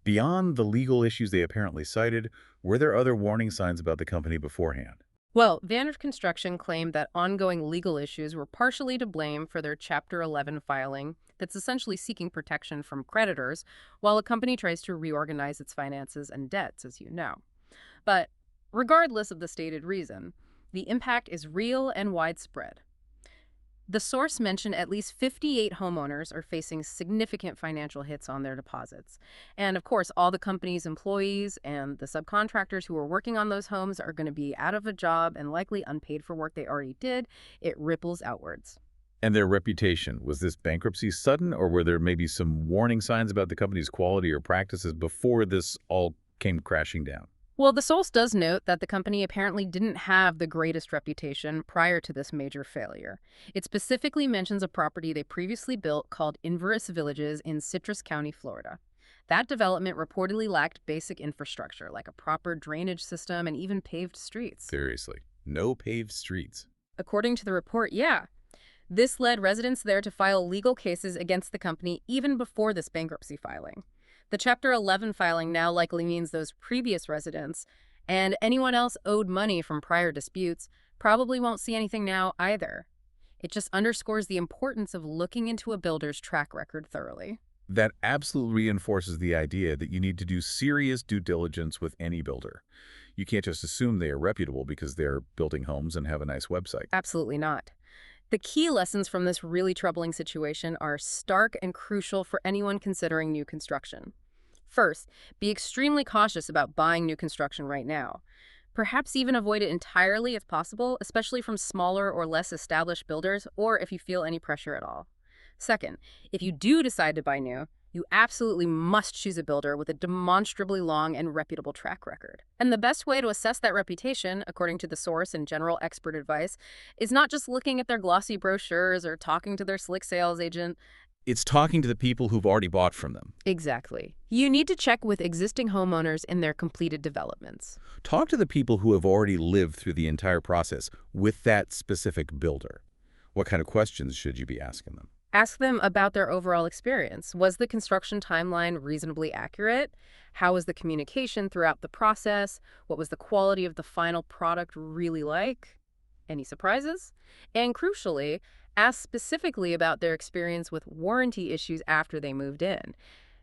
Beyond the legal issues they apparently cited, were there other warning signs about the company beforehand? Well, Vanderve Construction claimed that ongoing legal issues were partially to blame for their Chapter 11 filing that's essentially seeking protection from creditors while a company tries to reorganize its finances and debts, as you know. But regardless of the stated reason, the impact is real and widespread. The source mentioned at least 58 homeowners are facing significant financial hits on their deposits. And of course, all the company's employees and the subcontractors who are working on those homes are going to be out of a job and likely unpaid for work they already did. It ripples outwards. And their reputation, was this bankruptcy sudden, or were there maybe some warning signs about the company's quality or practices before this all came crashing down? Well, the source does note that the company apparently didn't have the greatest reputation prior to this major failure. It specifically mentions a property they previously built called Inverus Villages in Citrus County, Florida. That development reportedly lacked basic infrastructure like a proper drainage system and even paved streets. Seriously, no paved streets. According to the report, yeah. This led residents there to file legal cases against the company even before this bankruptcy filing. The Chapter 11 filing now likely means those previous residents and anyone else owed money from prior disputes probably won't see anything now either. It just underscores the importance of looking into a builder's track record thoroughly. That absolutely reinforces the idea that you need to do serious due diligence with any builder. You can't just assume they are reputable because they're building homes and have a nice website. Absolutely not. The key lessons from this really troubling situation are stark and crucial for anyone considering new construction. First, be extremely cautious about buying new construction right now. Perhaps even avoid it entirely if possible, especially from smaller or less established builders, or if you feel any pressure at all. Second, if you do decide to buy new, you absolutely must choose a builder with a demonstrably long and reputable track record. And the best way to assess that reputation, according to the source and general expert advice, is not just looking at their glossy brochures or talking to their slick sales agent. It's talking to the people who've already bought from them. Exactly. You need to check with existing homeowners in their completed developments. Talk to the people who have already lived through the entire process with that specific builder. What kind of questions should you be asking them? Ask them about their overall experience. Was the construction timeline reasonably accurate? How was the communication throughout the process? What was the quality of the final product really like? Any surprises? And crucially, ask specifically about their experience with warranty issues after they moved in.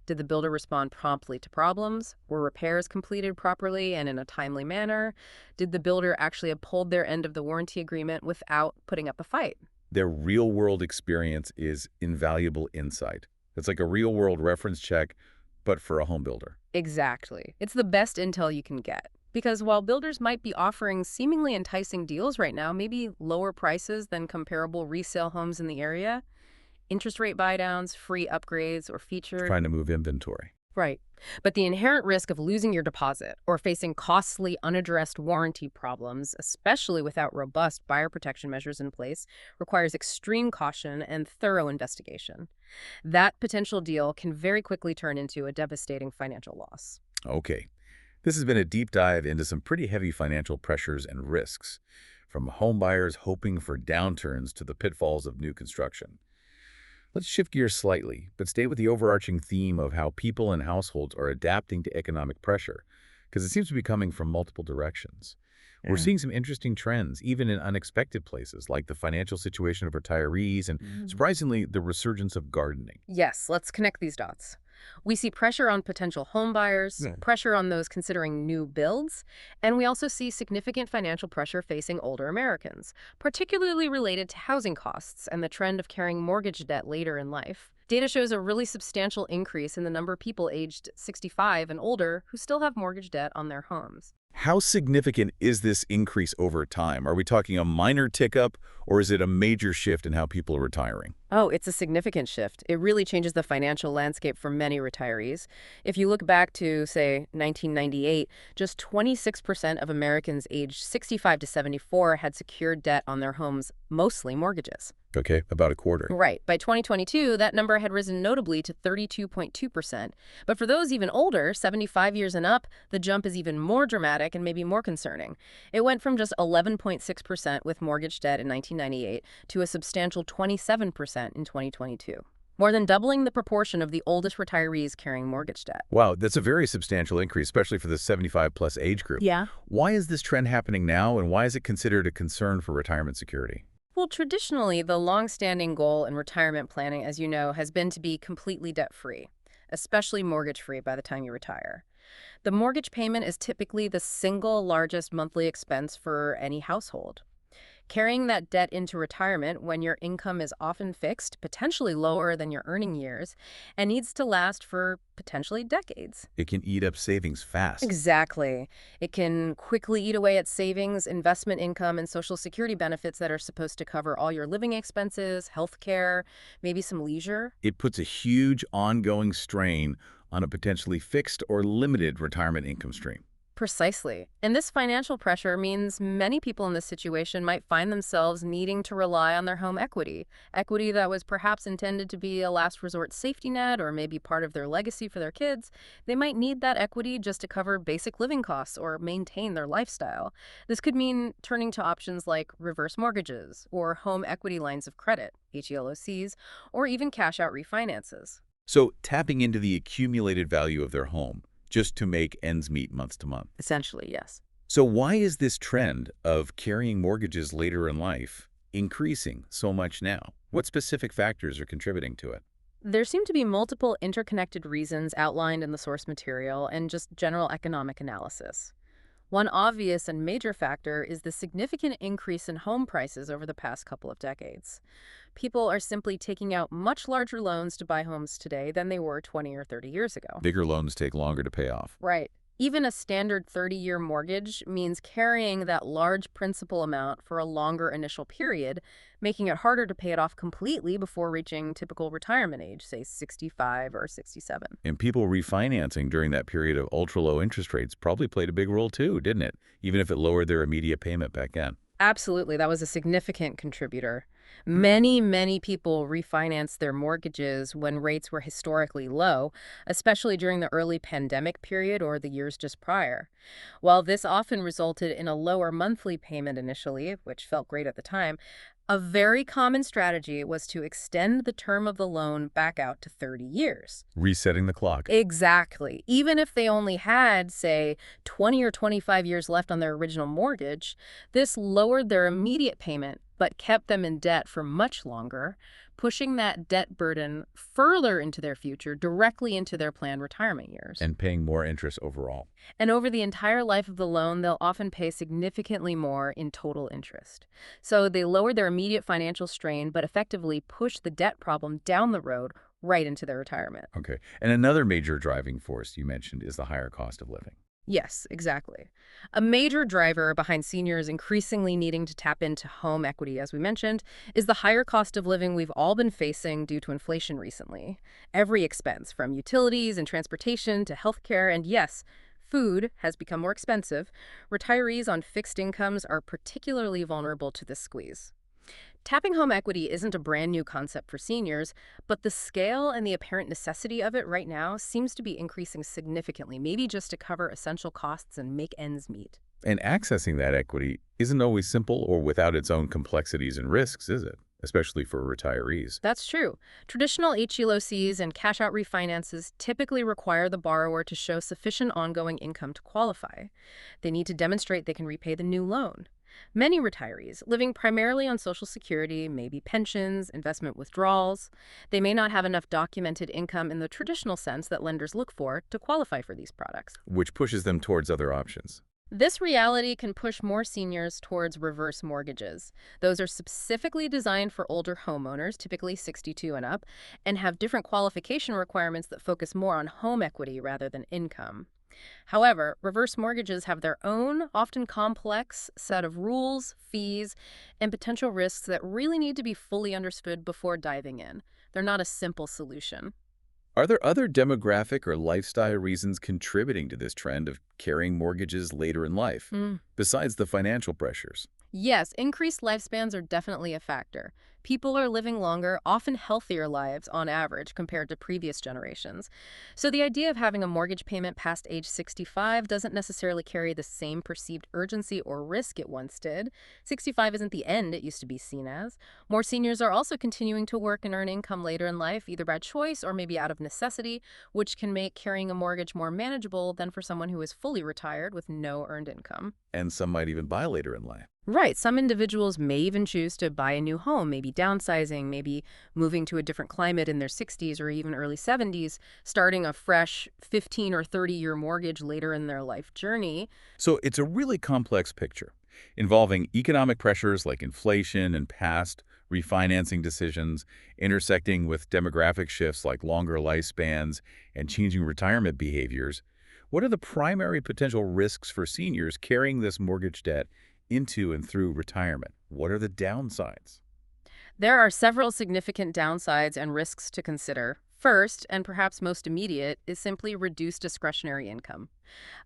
Did the builder respond promptly to problems? Were repairs completed properly and in a timely manner? Did the builder actually uphold their end of the warranty agreement without putting up a fight? Their real-world experience is invaluable insight. It's like a real-world reference check, but for a home builder. Exactly. It's the best intel you can get. Because while builders might be offering seemingly enticing deals right now, maybe lower prices than comparable resale homes in the area, interest rate buydowns, free upgrades, or featured... Trying to move inventory. Right. But the inherent risk of losing your deposit or facing costly, unaddressed warranty problems, especially without robust buyer protection measures in place, requires extreme caution and thorough investigation. That potential deal can very quickly turn into a devastating financial loss. Okay. This has been a deep dive into some pretty heavy financial pressures and risks, from home buyers hoping for downturns to the pitfalls of new construction. Let's shift gears slightly, but stay with the overarching theme of how people and households are adapting to economic pressure, because it seems to be coming from multiple directions. We're seeing some interesting trends, even in unexpected places, like the financial situation of retirees and, surprisingly, the resurgence of gardening. Yes, let's connect these dots. We see pressure on potential home buyers, pressure on those considering new builds, and we also see significant financial pressure facing older Americans, particularly related to housing costs and the trend of carrying mortgage debt later in life. Data shows a really substantial increase in the number of people aged 65 and older who still have mortgage debt on their homes. How significant is this increase over time? Are we talking a minor tick-up, or is it a major shift in how people are retiring? Oh, it's a significant shift. It really changes the financial landscape for many retirees. If you look back to, say, 1998, just 26% of Americans aged 65 to 74 had secured debt on their homes, mostly mortgages. Okay, about a quarter. Right. By 2022, that number had risen notably to 32.2%. But for those even older, 75 years and up, the jump is even more dramatic and maybe more concerning. It went from just 11.6% with mortgage debt in 1998 to a substantial 27% in 2022. More than doubling the proportion of the oldest retirees carrying mortgage debt. Wow, that's a very substantial increase, especially for the 75-plus age group. Yeah. Why is this trend happening now, and why is it considered a concern for retirement security? Well, traditionally, the long-standing goal in retirement planning, as you know, has been to be completely debt-free, especially mortgage-free by the time you retire. The mortgage payment is typically the single largest monthly expense for any household. Carrying that debt into retirement when your income is often fixed, potentially lower than your earning years, and needs to last for potentially decades. It can eat up savings fast. Exactly. It can quickly eat away at savings, investment income, and Social Security benefits that are supposed to cover all your living expenses, health care, maybe some leisure. It puts a huge ongoing strain on a potentially fixed or limited retirement income stream. Precisely. And this financial pressure means many people in this situation might find themselves needing to rely on their home equity, equity that was perhaps intended to be a last resort safety net or maybe part of their legacy for their kids. They might need that equity just to cover basic living costs or maintain their lifestyle. This could mean turning to options like reverse mortgages or home equity lines of credit, HELOCs, or even cash out refinances. So tapping into the accumulated value of their home just to make ends meet month to month. Essentially, yes. So why is this trend of carrying mortgages later in life increasing so much now? What specific factors are contributing to it? There seem to be multiple interconnected reasons outlined in the source material and just general economic analysis. One obvious and major factor is the significant increase in home prices over the past couple of decades. People are simply taking out much larger loans to buy homes today than they were 20 or 30 years ago. Bigger loans take longer to pay off. Right. Even a standard 30-year mortgage means carrying that large principal amount for a longer initial period, making it harder to pay it off completely before reaching typical retirement age, say 65 or 67. And people refinancing during that period of ultra-low interest rates probably played a big role too, didn't it? Even if it lowered their immediate payment back then. Absolutely, that was a significant contributor. Many people refinanced their mortgages when rates were historically low, especially during the early pandemic period or the years just prior. While this often resulted in a lower monthly payment initially, which felt great at the time, a very common strategy was to extend the term of the loan back out to 30 years. Resetting the clock. Exactly. Even if they only had, say, 20 or 25 years left on their original mortgage, this lowered their immediate payment but kept them in debt for much longer, pushing that debt burden further into their future, directly into their planned retirement years. And paying more interest overall. And over the entire life of the loan, they'll often pay significantly more in total interest. So they lowered their immediate financial strain, but effectively pushed the debt problem down the road right into their retirement. Okay. And another major driving force you mentioned is the higher cost of living. Yes, exactly. A major driver behind seniors increasingly needing to tap into home equity, as we mentioned, is the higher cost of living we've all been facing due to inflation recently. Every expense, from utilities and transportation to healthcare, and yes, food has become more expensive. Retirees on fixed incomes are particularly vulnerable to this squeeze. Tapping home equity isn't a brand new concept for seniors, but the scale and the apparent necessity of it right now seems to be increasing significantly, maybe just to cover essential costs and make ends meet. And accessing that equity isn't always simple or without its own complexities and risks, is it? Especially for retirees. That's true. Traditional HELOCs and cash-out refinances typically require the borrower to show sufficient ongoing income to qualify. They need to demonstrate they can repay the new loan. Many retirees, living primarily on Social Security, maybe pensions, investment withdrawals, they may not have enough documented income in the traditional sense that lenders look for to qualify for these products. Which pushes them towards other options. This reality can push more seniors towards reverse mortgages. Those are specifically designed for older homeowners, typically 62 and up, and have different qualification requirements that focus more on home equity rather than income. However, reverse mortgages have their own, often complex, set of rules, fees, and potential risks that really need to be fully understood before diving in. They're not a simple solution. Are there other demographic or lifestyle reasons contributing to this trend of carrying mortgages later in life, besides the financial pressures? Yes, increased lifespans are definitely a factor. People are living longer, often healthier lives on average compared to previous generations. So the idea of having a mortgage payment past age 65 doesn't necessarily carry the same perceived urgency or risk it once did. 65 isn't the end it used to be seen as. More seniors are also continuing to work and earn income later in life, either by choice or maybe out of necessity, which can make carrying a mortgage more manageable than for someone who is fully retired with no earned income. And some might even buy later in life. Right. Some individuals may even choose to buy a new home, maybe downsizing, maybe moving to a different climate in their 60s or even early 70s, starting a fresh 15 or 30-year mortgage later in their life journey. So it's a really complex picture. involving economic pressures like inflation and past refinancing decisions, intersecting with demographic shifts like longer lifespans and changing retirement behaviors. What are the primary potential risks for seniors carrying this mortgage debt into and through retirement? What are the downsides? There are several significant downsides and risks to consider. First, and perhaps most immediate, is simply reduced discretionary income.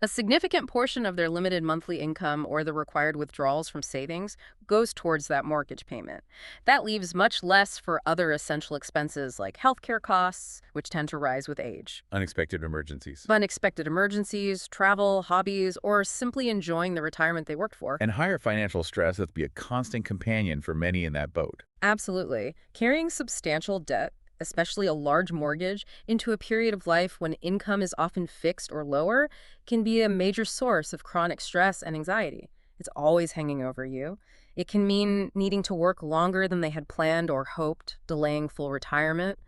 A significant portion of their limited monthly income or the required withdrawals from savings goes towards that mortgage payment. That leaves much less for other essential expenses like healthcare costs, which tend to rise with age. Unexpected emergencies. Unexpected emergencies, travel, hobbies, or simply enjoying the retirement they worked for. And higher financial stress has to be a constant companion for many in that boat. Absolutely. Carrying substantial debt, especially a large mortgage, into a period of life when income is often fixed or lower can be a major source of chronic stress and anxiety. It's always hanging over you. It can mean needing to work longer than they had planned or hoped, delaying full retirement.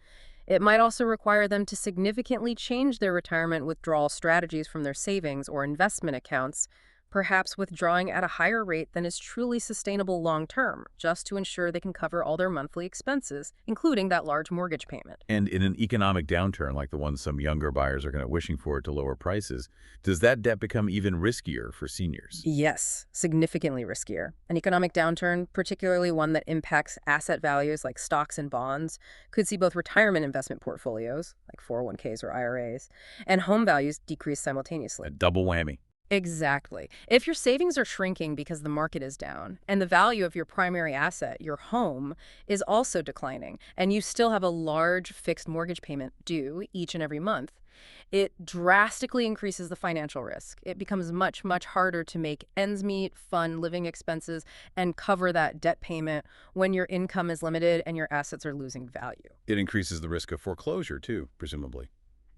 It might also require them to significantly change their retirement withdrawal strategies from their savings or investment accounts, perhaps withdrawing at a higher rate than is truly sustainable long term, just to ensure they can cover all their monthly expenses, including that large mortgage payment. And in an economic downturn like the one some younger buyers are going to wishing for to lower prices, does that debt become even riskier for seniors? Yes, significantly riskier. An economic downturn, particularly one that impacts asset values like stocks and bonds, could see both retirement investment portfolios, like 401ks or IRAs, and home values decrease simultaneously. A double whammy. Exactly. If your savings are shrinking because the market is down, and the value of your primary asset, your home, is also declining, and you still have a large fixed mortgage payment due each and every month, it drastically increases the financial risk. It becomes much, much harder to make ends meet, fund living expenses, and cover that debt payment when your income is limited and your assets are losing value. It increases the risk of foreclosure, too, presumably.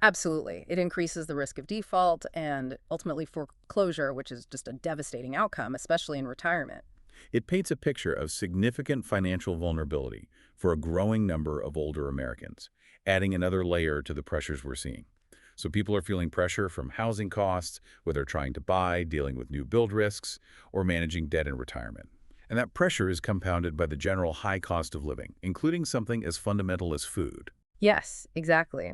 Absolutely. It increases the risk of default and ultimately foreclosure, which is just a devastating outcome, especially in retirement. It paints a picture of significant financial vulnerability for a growing number of older Americans, adding another layer to the pressures we're seeing. So people are feeling pressure from housing costs, whether trying to buy, dealing with new build risks, or managing debt in retirement. And that pressure is compounded by the general high cost of living, including something as fundamental as food. Yes, exactly.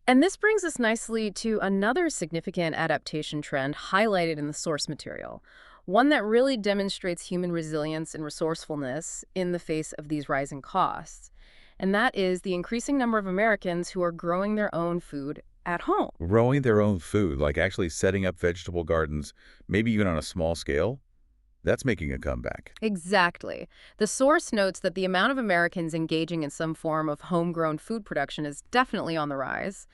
And this brings us nicely to another significant adaptation trend highlighted in the source material, one that really demonstrates human resilience and resourcefulness in the face of these rising costs. And that is the increasing number of Americans who are growing their own food at home. Growing their own food, like actually setting up vegetable gardens, maybe even on a small scale, that's making a comeback. Exactly. The source notes that the amount of Americans engaging in some form of homegrown food production is definitely on the rise,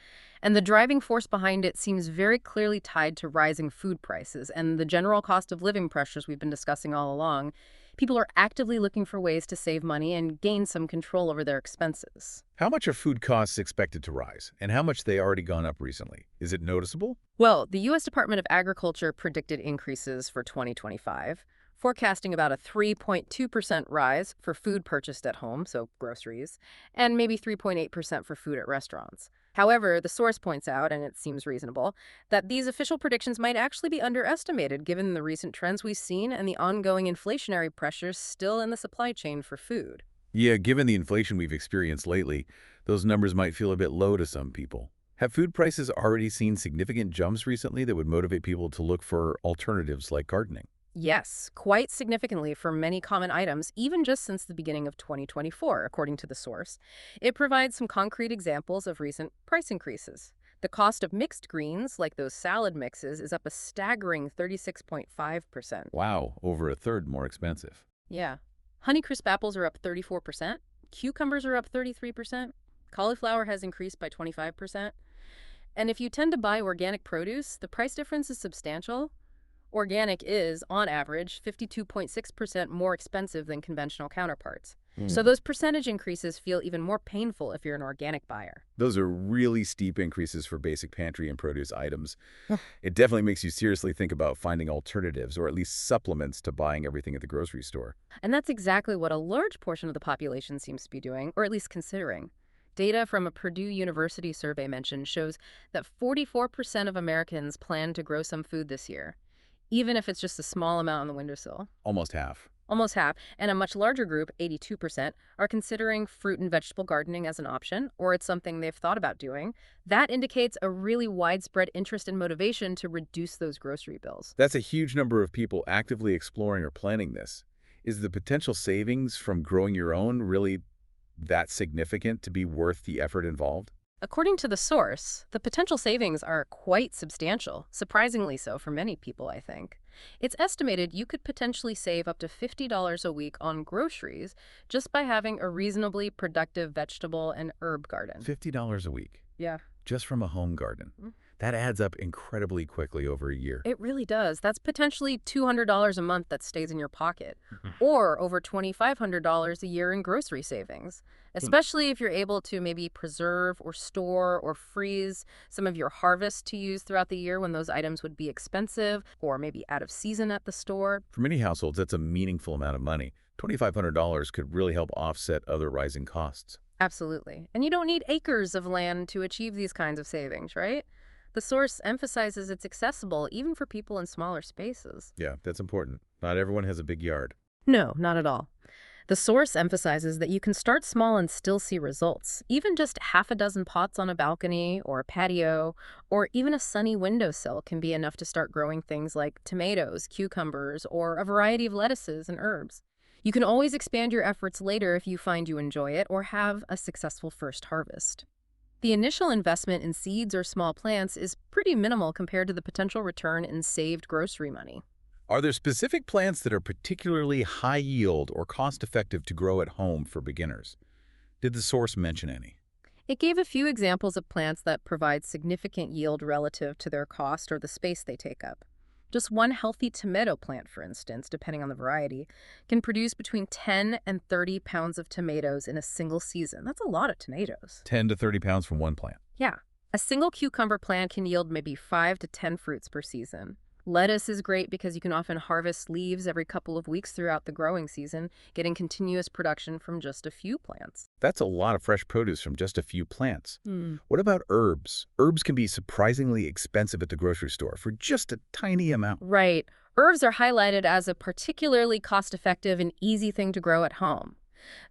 and the driving force behind it seems very clearly tied to rising food prices and the general cost of living pressures we've been discussing all along. People are actively looking for ways to save money and gain some control over their expenses. How much are food costs expected to rise, and how much they already gone up recently? Is it noticeable? Well, the U.S. Department of Agriculture predicted increases for 2025, forecasting about a 3.2% rise for food purchased at home, so groceries, and maybe 3.8% for food at restaurants. However, the source points out, and it seems reasonable, that these official predictions might actually be underestimated given the recent trends we've seen and the ongoing inflationary pressures still in the supply chain for food. Yeah, given the inflation we've experienced lately, those numbers might feel a bit low to some people. Have food prices already seen significant jumps recently that would motivate people to look for alternatives like gardening? Yes, quite significantly for many common items, even just since the beginning of 2024, according to the source. It provides some concrete examples of recent price increases. The cost of mixed greens, like those salad mixes, is up a staggering 36.5%. Wow, over a third more expensive. Yeah. Honeycrisp apples are up 34%. Cucumbers are up 33%. Cauliflower has increased by 25%. And if you tend to buy organic produce, the price difference is substantial. Organic is, on average, 52.6% more expensive than conventional counterparts. So those percentage increases feel even more painful if you're an organic buyer. Those are really steep increases for basic pantry and produce items. It definitely makes you seriously think about finding alternatives or at least supplements to buying everything at the grocery store. And that's exactly what a large portion of the population seems to be doing, or at least considering. Data from a Purdue University survey mentioned shows that 44% of Americans plan to grow some food this year. even if it's just a small amount on the windowsill. Almost half. Almost half, and a much larger group, 82%, are considering fruit and vegetable gardening as an option, or it's something they've thought about doing. That indicates a really widespread interest and motivation to reduce those grocery bills. That's a huge number of people actively exploring or planning this. Is the potential savings from growing your own really that significant to be worth the effort involved? According to the source, the potential savings are quite substantial, surprisingly so for many people, I think. It's estimated you could potentially save up to $50 a week on groceries just by having a reasonably productive vegetable and herb garden. $50 a week, Yeah. just from a home garden. Mm. That adds up incredibly quickly over a year. It really does. That's potentially $200 a month that stays in your pocket, or over $2,500 a year in grocery savings, especially if you're able to maybe preserve or store or freeze some of your harvest to use throughout the year when those items would be expensive or maybe out of season at the store. For many households, that's a meaningful amount of money. $2,500 could really help offset other rising costs. Absolutely. And you don't need acres of land to achieve these kinds of savings, right? The source emphasizes it's accessible even for people in smaller spaces. Yeah, that's important. Not everyone has a big yard. No, not at all. The source emphasizes that you can start small and still see results. Even just half a dozen pots on a balcony or a patio or even a sunny windowsill can be enough to start growing things like tomatoes, cucumbers, or a variety of lettuces and herbs. You can always expand your efforts later if you find you enjoy it or have a successful first harvest. The initial investment in seeds or small plants is pretty minimal compared to the potential return in saved grocery money. Are there specific plants that are particularly high yield or cost-effective to grow at home for beginners? Did the source mention any? It gave a few examples of plants that provide significant yield relative to their cost or the space they take up. Just one healthy tomato plant, for instance, depending on the variety, can produce between 10 and 30 pounds of tomatoes in a single season. That's a lot of tomatoes. 10 to 30 pounds from one plant. Yeah. A single cucumber plant can yield maybe 5 to 10 fruits per season. Lettuce is great because you can often harvest leaves every couple of weeks throughout the growing season, getting continuous production from just a few plants. That's a lot of fresh produce from just a few plants. Hmm. What about herbs? Herbs can be surprisingly expensive at the grocery store for just a tiny amount. Right. Herbs are highlighted as a particularly cost-effective and easy thing to grow at home.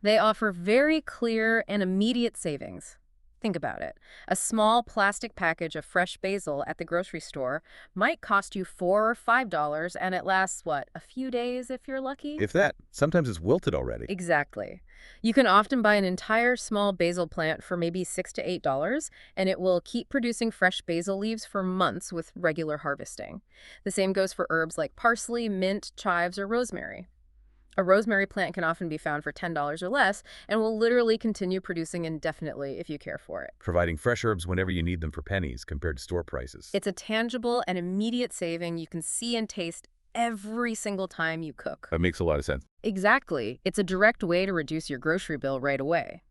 They offer very clear and immediate savings. Think about it. A small plastic package of fresh basil at the grocery store might cost you $4 or $5, and it lasts, what, a few days if you're lucky? If that, sometimes it's wilted already. Exactly. You can often buy an entire small basil plant for maybe $6 to $8, and it will keep producing fresh basil leaves for months with regular harvesting. The same goes for herbs like parsley, mint, chives, or rosemary. A rosemary plant can often be found for $10 or less and will literally continue producing indefinitely if you care for it. Providing fresh herbs whenever you need them for pennies compared to store prices. It's a tangible and immediate saving you can see and taste every single time you cook. That makes a lot of sense. Exactly. It's a direct way to reduce your grocery bill right away.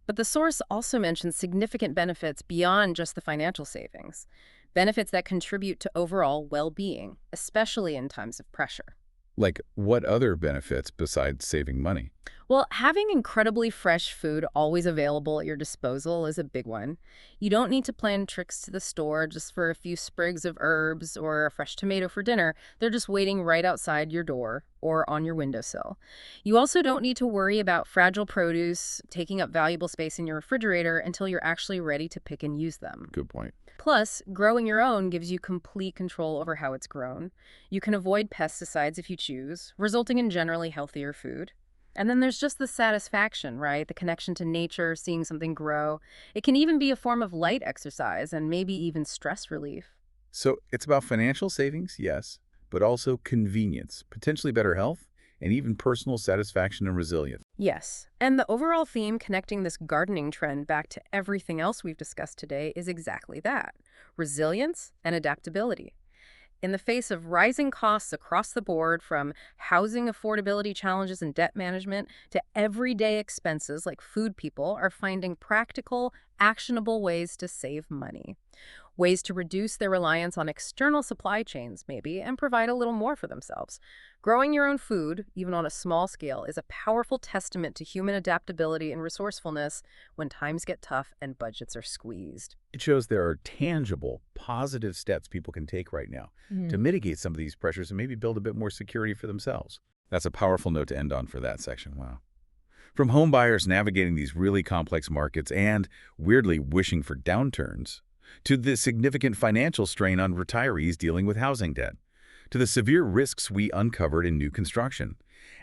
But the source also mentions significant benefits beyond just the financial savings. Benefits that contribute to overall well-being, especially in times of pressure. Like, what other benefits besides saving money? Well, having incredibly fresh food always available at your disposal is a big one. You don't need to plan trips to the store just for a few sprigs of herbs or a fresh tomato for dinner. They're just waiting right outside your door or on your windowsill. You also don't need to worry about fragile produce taking up valuable space in your refrigerator until you're actually ready to pick and use them. Good point. Plus, growing your own gives you complete control over how it's grown. You can avoid pesticides if you choose, resulting in generally healthier food. And then there's just the satisfaction, right? The connection to nature, seeing something grow. It can even be a form of light exercise and maybe even stress relief. So it's about financial savings, yes, but also convenience, potentially better health, and even personal satisfaction and resilience. Yes, and the overall theme connecting this gardening trend back to everything else we've discussed today is exactly that: resilience and adaptability. In the face of rising costs across the board, from housing affordability challenges and debt management to everyday expenses like food, people are finding practical, actionable ways to save money. ways to reduce their reliance on external supply chains, maybe, and provide a little more for themselves. Growing your own food, even on a small scale, is a powerful testament to human adaptability and resourcefulness when times get tough and budgets are squeezed. It shows there are tangible, positive steps people can take right now to mitigate some of these pressures and maybe build a bit more security for themselves. That's a powerful note to end on for that section. Wow. From home buyers navigating these really complex markets and, weirdly, wishing for downturns, to the significant financial strain on retirees dealing with housing debt, to the severe risks we uncovered in new construction,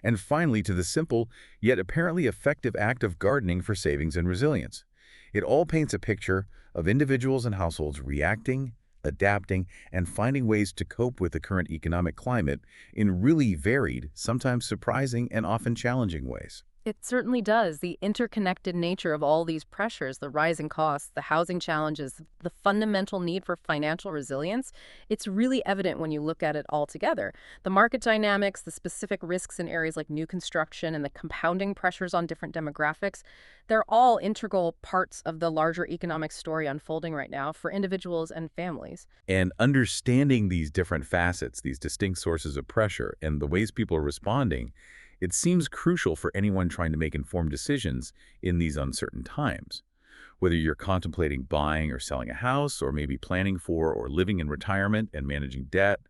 and finally to the simple, yet apparently effective act of gardening for savings and resilience. It all paints a picture of individuals and households reacting, adapting, and finding ways to cope with the current economic climate in really varied, sometimes surprising, and often challenging ways. It certainly does. The interconnected nature of all these pressures, the rising costs, the housing challenges, the fundamental need for financial resilience, it's really evident when you look at it all together. The market dynamics, the specific risks in areas like new construction, and the compounding pressures on different demographics, they're all integral parts of the larger economic story unfolding right now for individuals and families. And understanding these different facets, these distinct sources of pressure, and the ways people are responding, it seems crucial for anyone trying to make informed decisions in these uncertain times. Whether you're contemplating buying or selling a house, or maybe planning for or living in retirement and managing debt,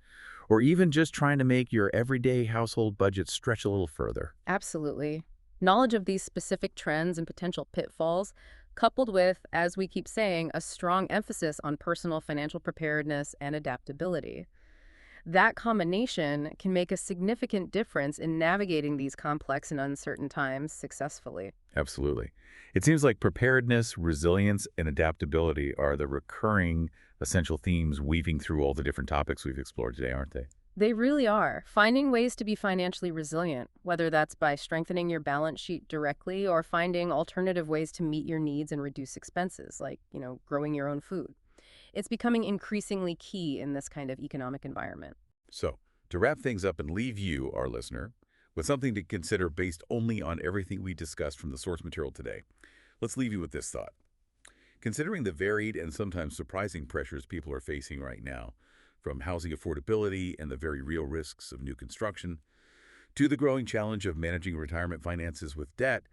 or even just trying to make your everyday household budget stretch a little further. Absolutely. Knowledge of these specific trends and potential pitfalls, coupled with, as we keep saying, a strong emphasis on personal financial preparedness and adaptability. That combination can make a significant difference in navigating these complex and uncertain times successfully. Absolutely. It seems like preparedness, resilience, and adaptability are the recurring essential themes weaving through all the different topics we've explored today, aren't they? They really are. Finding ways to be financially resilient, whether that's by strengthening your balance sheet directly or finding alternative ways to meet your needs and reduce expenses, like, growing your own food. It's becoming increasingly key in this kind of economic environment. So, to wrap things up and leave you, our listener, with something to consider based only on everything we discussed from the source material today, let's leave you with this thought. Considering the varied and sometimes surprising pressures people are facing right now, from housing affordability and the very real risks of new construction, to the growing challenge of managing retirement finances with debt,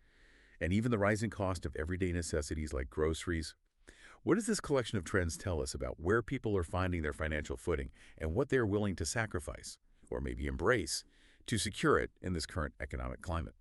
and even the rising cost of everyday necessities like groceries, what does this collection of trends tell us about where people are finding their financial footing and what they're willing to sacrifice, or maybe embrace, to secure it in this current economic climate?